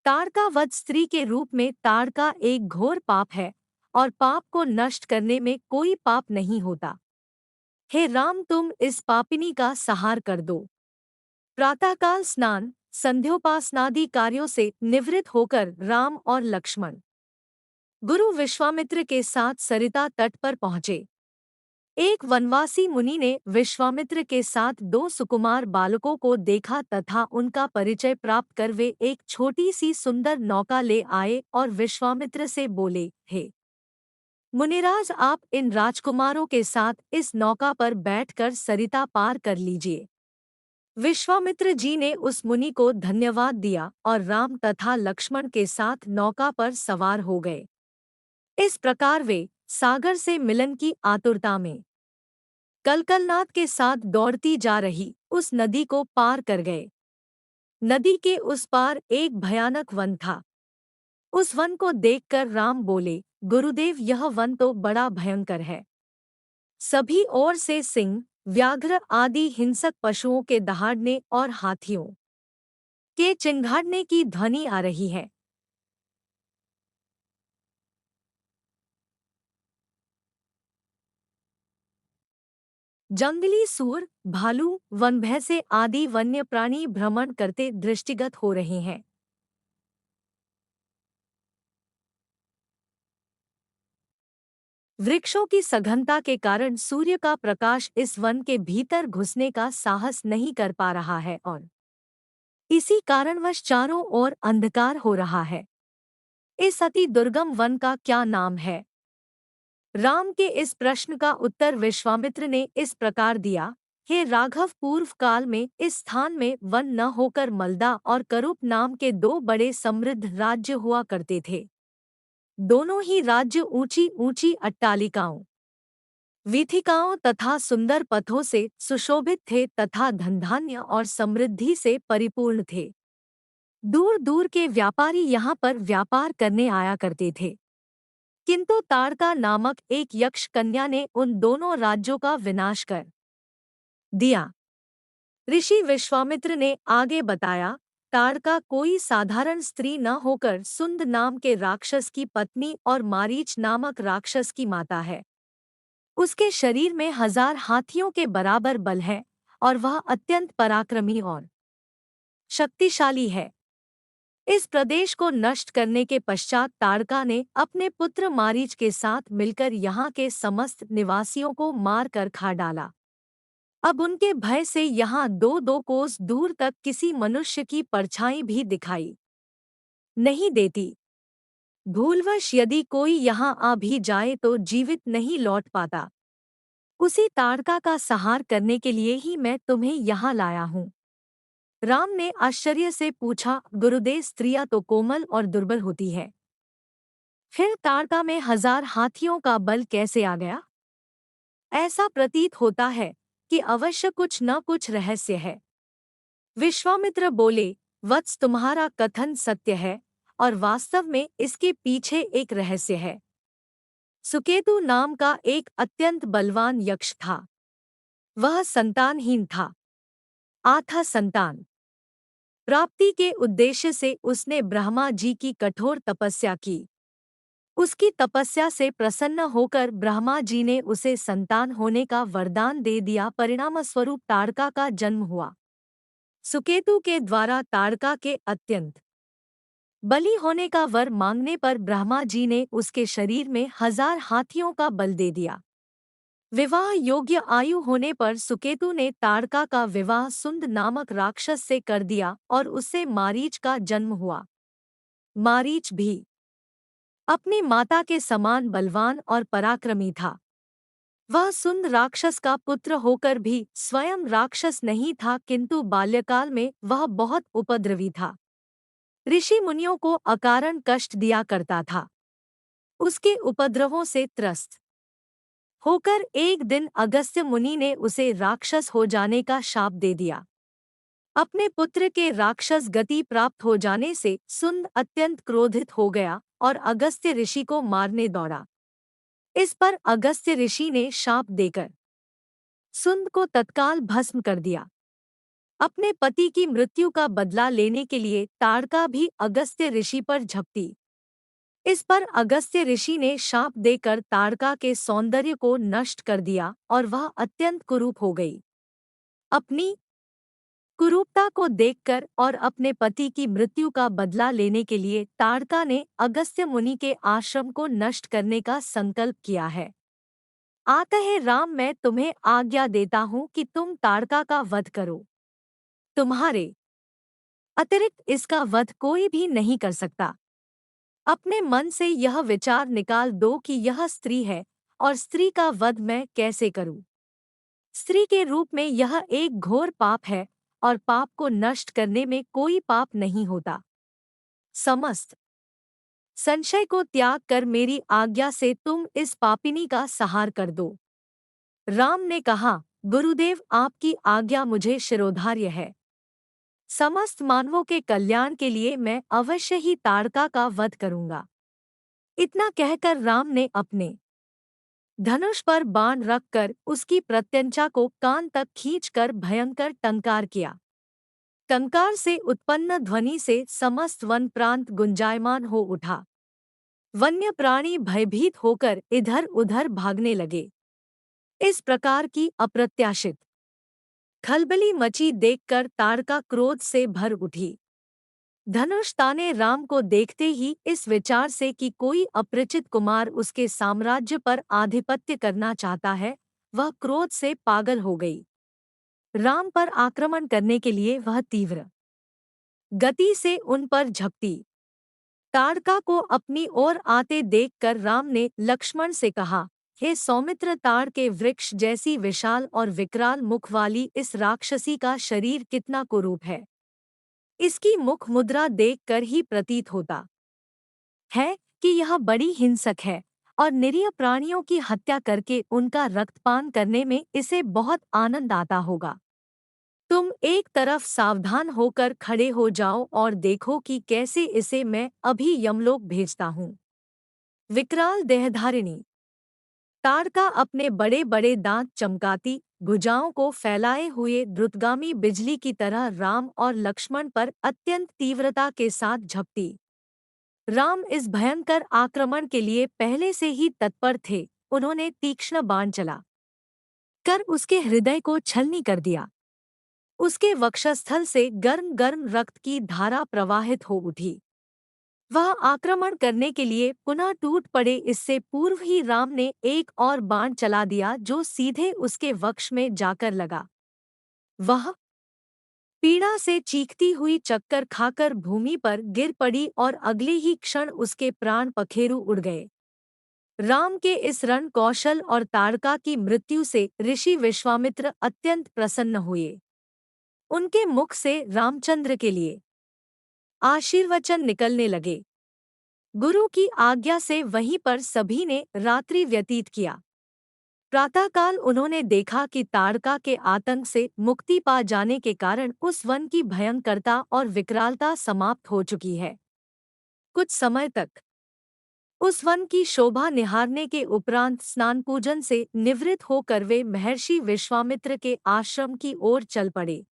ताड़का वध स्त्री के रूप में ताड़का एक घोर पाप है और पाप को नष्ट करने में कोई पाप नहीं होता। हे राम, तुम इस पापिनी का संहार कर दो। प्रातःकाल स्नान संध्योपासनादि कार्यों से निवृत्त होकर राम और लक्ष्मण गुरु विश्वामित्र के साथ सरिता तट पर पहुंचे। एक वनवासी मुनि ने विश्वामित्र के साथ दो सुकुमार बालकों को देखा तथा उनका परिचय प्राप्त कर वे एक छोटी सी सुंदर नौका ले आए और विश्वामित्र से बोले, हे मुनिराज, आप इन राजकुमारों के साथ इस नौका पर बैठकर सरिता पार कर लीजिए। विश्वामित्र जी ने उस मुनि को धन्यवाद दिया और राम तथा लक्ष्मण के साथ नौका पर सवार हो गए। इस प्रकार वे सागर से मिलन की आतुरता में कलकलनाद के साथ दौड़ती जा रही उस नदी को पार कर गए। नदी के उस पार एक भयानक वन था। उस वन को देखकर राम बोले, गुरुदेव, यह वन तो बड़ा भयंकर है। सभी ओर से सिंह, व्याघ्र आदि हिंसक पशुओं के दहाड़ने और हाथियों के चिंघाड़ने की ध्वनि आ रही है। जंगली सूर, भालू, वन भैंसे आदि वन्य प्राणी भ्रमण करते दृष्टिगत हो रहे हैं। वृक्षों की सघनता के कारण सूर्य का प्रकाश इस वन के भीतर घुसने का साहस नहीं कर पा रहा है और इसी कारणवश चारों ओर अंधकार हो रहा है। इस अति दुर्गम वन का क्या नाम है? राम के इस प्रश्न का उत्तर विश्वामित्र ने इस प्रकार दिया, हे राघव, पूर्व काल में इस स्थान में वन न होकर मलदा और करूप नाम के दो बड़े समृद्ध राज्य हुआ करते थे। दोनों ही राज्य ऊंची ऊंची अट्टालिकाओं, वीथिकाओं तथा सुंदर पथों से सुशोभित थे तथा धनधान्य और समृद्धि से परिपूर्ण थे। दूर दूर के व्यापारी यहाँ पर व्यापार करने आया करते थे। किंतु ताड़का नामक एक यक्ष कन्या ने उन दोनों राज्यों का विनाश कर दिया। ऋषि विश्वामित्र ने आगे बताया, ताड़का कोई साधारण स्त्री न होकर सुंद नाम के राक्षस की पत्नी और मारीच नामक राक्षस की माता है। उसके शरीर में 1000 हाथियों के बराबर बल है और वह अत्यंत पराक्रमी और शक्तिशाली है। इस प्रदेश को नष्ट करने के पश्चात ताड़का ने अपने पुत्र मारीच के साथ मिलकर यहाँ के समस्त निवासियों को मार कर खा डाला। अब उनके भय से यहाँ दो दो कोस दूर तक किसी मनुष्य की परछाई भी दिखाई नहीं देती। भूलवश यदि कोई यहाँ आ भी जाए तो जीवित नहीं लौट पाता। उसी ताड़का का संहार करने के लिए ही मैं तुम्हें यहाँ लाया हूँ। राम ने आश्चर्य से पूछा, गुरुदेव, स्त्रियां तो कोमल और दुर्बल होती है, फिर ताड़का में 1000 हाथियों का बल कैसे आ गया? ऐसा प्रतीत होता है कि अवश्य कुछ न कुछ रहस्य है। विश्वामित्र बोले, वत्स, तुम्हारा कथन सत्य है और वास्तव में इसके पीछे एक रहस्य है। सुकेतु नाम का एक अत्यंत बलवान यक्ष था। वह संतानहीन था। आथा संतान प्राप्ति के उद्देश्य से उसने ब्रह्मा जी की कठोर तपस्या की। उसकी तपस्या से प्रसन्न होकर ब्रह्मा जी ने उसे संतान होने का वरदान दे दिया। परिणामस्वरूप ताड़का का जन्म हुआ। सुकेतु के द्वारा ताड़का के अत्यंत बली होने का वर मांगने पर ब्रह्मा जी ने उसके शरीर में 1000 हाथियों का बल दे दिया। विवाह योग्य आयु होने पर सुकेतु ने ताड़का का विवाह सुंद नामक राक्षस से कर दिया और उससे मारीच का जन्म हुआ। मारीच भी अपनी माता के समान बलवान और पराक्रमी था। वह सुंद राक्षस का पुत्र होकर भी स्वयं राक्षस नहीं था, किंतु बाल्यकाल में वह बहुत उपद्रवी था। ऋषि मुनियों को अकारण कष्ट दिया करता था। उसके उपद्रवों से त्रस्त होकर एक दिन अगस्त्य मुनि ने उसे राक्षस हो जाने का शाप दे दिया। अपने पुत्र के राक्षस गति प्राप्त हो जाने से सुंद अत्यंत क्रोधित हो गया और अगस्त्य ऋषि को मारने दौड़ा। इस पर अगस्त्य ऋषि ने शाप देकर सुंद को तत्काल भस्म कर दिया। अपने पति की मृत्यु का बदला लेने के लिए ताड़का भी अगस्त्य ऋषि पर झपटी। इस पर अगस्त्य ऋषि ने शाप देकर ताड़का के सौंदर्य को नष्ट कर दिया और वह अत्यंत कुरूप हो गई। अपनी कुरूपता को देखकर और अपने पति की मृत्यु का बदला लेने के लिए ताड़का ने अगस्त्य मुनि के आश्रम को नष्ट करने का संकल्प किया है। अतः राम, मैं तुम्हें आज्ञा देता हूँ कि तुम ताड़का का वध करो। तुम्हारे अतिरिक्त इसका वध कोई भी नहीं कर सकता। अपने मन से यह विचार निकाल दो कि यह स्त्री है और स्त्री का वध मैं कैसे करूं। स्त्री के रूप में यह एक घोर पाप है और पाप को नष्ट करने में कोई पाप नहीं होता। समस्त संशय को त्याग कर मेरी आज्ञा से तुम इस पापिनी का संहार कर दो। राम ने कहा, गुरुदेव, आपकी आज्ञा मुझे शिरोधार्य है। समस्त मानवों के कल्याण के लिए मैं अवश्य ही ताड़का का वध करूंगा। इतना कहकर राम ने अपने धनुष पर बाण रखकर उसकी प्रत्यंचा को कान तक खींचकर भयंकर टंकार किया। टंकार से उत्पन्न ध्वनि से समस्त वन प्रांत गुंजायमान हो उठा। वन्य प्राणी भयभीत होकर इधर उधर भागने लगे। इस प्रकार की अप्रत्याशित खलबली मची देखकर ताड़का क्रोध से भर उठी। धनुष ताने राम को देखते ही इस विचार से कि कोई अपरिचित कुमार उसके साम्राज्य पर आधिपत्य करना चाहता है, वह क्रोध से पागल हो गई। राम पर आक्रमण करने के लिए वह तीव्र गति से उन पर झपटी। ताड़का को अपनी ओर आते देखकर राम ने लक्ष्मण से कहा, हे सौमित्र, ताड़ के वृक्ष जैसी विशाल और विकराल मुख वाली इस राक्षसी का शरीर कितना कुरूप है। इसकी मुख मुद्रा देखकर ही प्रतीत होता है कि यह बड़ी हिंसक है और निरीह प्राणियों की हत्या करके उनका रक्तपान करने में इसे बहुत आनंद आता होगा। तुम एक तरफ सावधान होकर खड़े हो जाओ और देखो कि कैसे इसे मैं अभी यमलोक भेजता हूँ। विकराल देहधारिणी ताड़का अपने बड़े बड़े दांत चमकाती भुजाओं को फैलाए हुए द्रुतगामी बिजली की तरह राम और लक्ष्मण पर अत्यंत तीव्रता के साथ झपटी। राम इस भयंकर आक्रमण के लिए पहले से ही तत्पर थे। उन्होंने तीक्ष्ण बाण चला कर उसके हृदय को छलनी कर दिया। उसके वक्षस्थल से गर्म गर्म रक्त की धारा प्रवाहित हो उठी। वह आक्रमण करने के लिए पुनः टूट पड़े, इससे पूर्व ही राम ने एक और बाण चला दिया जो सीधे उसके वक्ष में जाकर लगा। वह पीड़ा से चीखती हुई चक्कर खाकर भूमि पर गिर पड़ी और अगले ही क्षण उसके प्राण पखेरु उड़ गए। राम के इस रण कौशल और ताड़का की मृत्यु से ऋषि विश्वामित्र अत्यंत प्रसन्न हुए। उनके मुख से रामचंद्र के लिए आशीर्वचन निकलने लगे। गुरु की आज्ञा से वहीं पर सभी ने रात्रि व्यतीत किया। प्रातःकाल उन्होंने देखा कि ताड़का के आतंक से मुक्ति पा जाने के कारण उस वन की भयंकरता और विकरालता समाप्त हो चुकी है। कुछ समय तक उस वन की शोभा निहारने के उपरांत स्नान पूजन से निवृत्त होकर वे महर्षि विश्वामित्र के आश्रम की ओर चल पड़े।